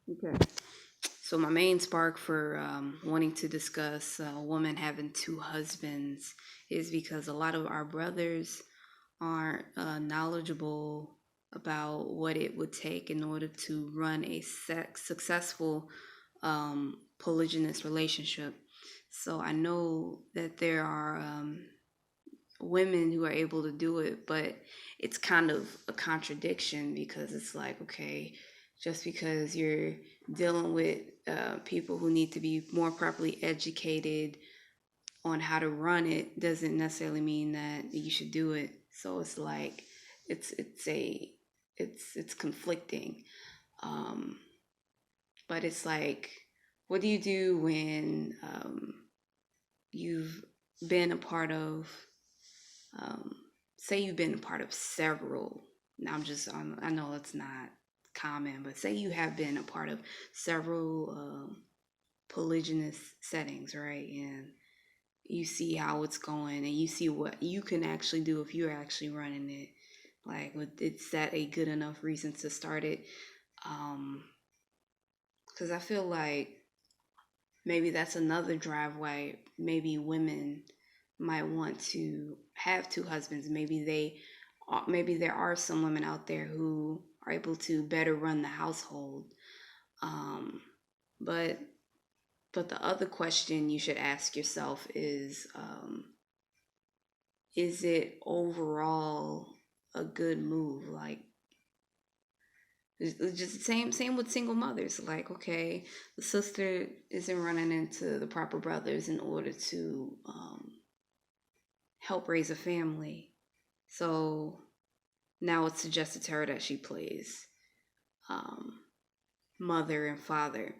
Okay. So my main spark for wanting to discuss a woman having two husbands is because a lot of our brothers aren't knowledgeable about what it would take in order to run a successful polygynous relationship. So I know that there are women who are able to do it, but it's kind of a contradiction because it's like, okay, just because you're dealing with people who need to be more properly educated on how to run it doesn't necessarily mean that you should do it. So it's like it's conflicting. Um, but it's like, what do you do when you've been a part of um, say you've been a part of several. Now I know it's not common, but say you have been a part of several polygynous settings, right? And you see how it's going, and you see what you can actually do if you're actually running it. Like, is that a good enough reason to start it? Because I feel like maybe that's another drive why maybe women might want to have two husbands. Maybe there are some women out there who are able to better run the household. Um, but but the other question you should ask yourself is it overall a good move? Like, it's just same with single mothers. Like, okay, the sister isn't running into the proper brothers in order to help raise a family. So now it's suggested to her that she plays um, mother and father.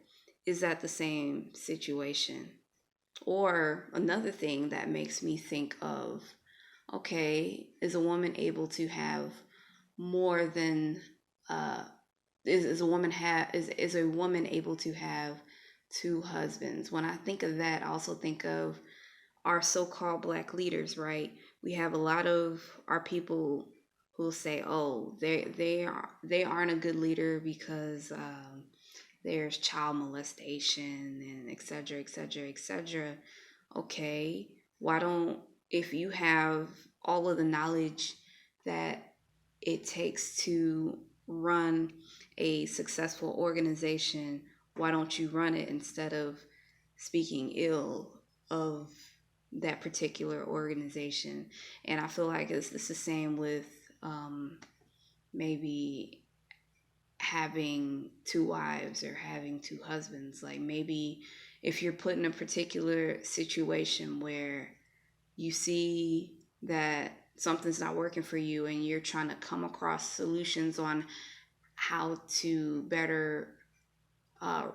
Is that the same situation? Or another thing that makes me think of, okay, is a woman able to have more than is a woman have is a woman able to have two husbands? When I think of that, I also think of our so-called black leaders, right? We have a lot of our people who say, "Oh, they aren't a good leader because there's child molestation and et cetera, et cetera, et cetera." Okay, why don't if you have all of the knowledge that it takes to run a successful organization, why don't you run it instead of speaking ill of that particular organization? And I feel like it's the same with maybe having two wives or having two husbands. Like, maybe if you're put in a particular situation where you see that something's not working for you and you're trying to come across solutions on how to better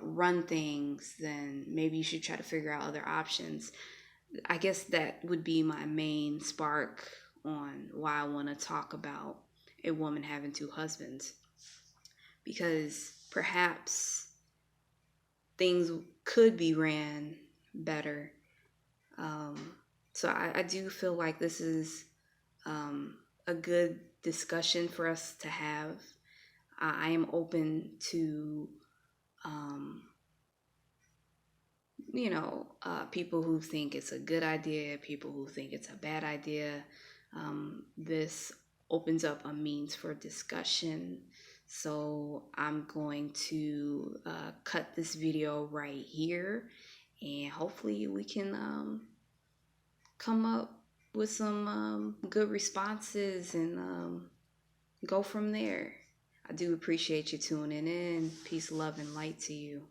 run things, then maybe you should try to figure out other options. I guess that would be my main spark on why I want to talk about a woman having two husbands, because perhaps things could be ran better. Um, so I do feel like this is a good discussion for us to have. I am open to, um, people who think it's a good idea, people who think it's a bad idea. This opens up a means for discussion. So I'm going to cut this video right here, and hopefully we can come up with some good responses and go from there. I do appreciate you tuning in. Peace, love, and light to you.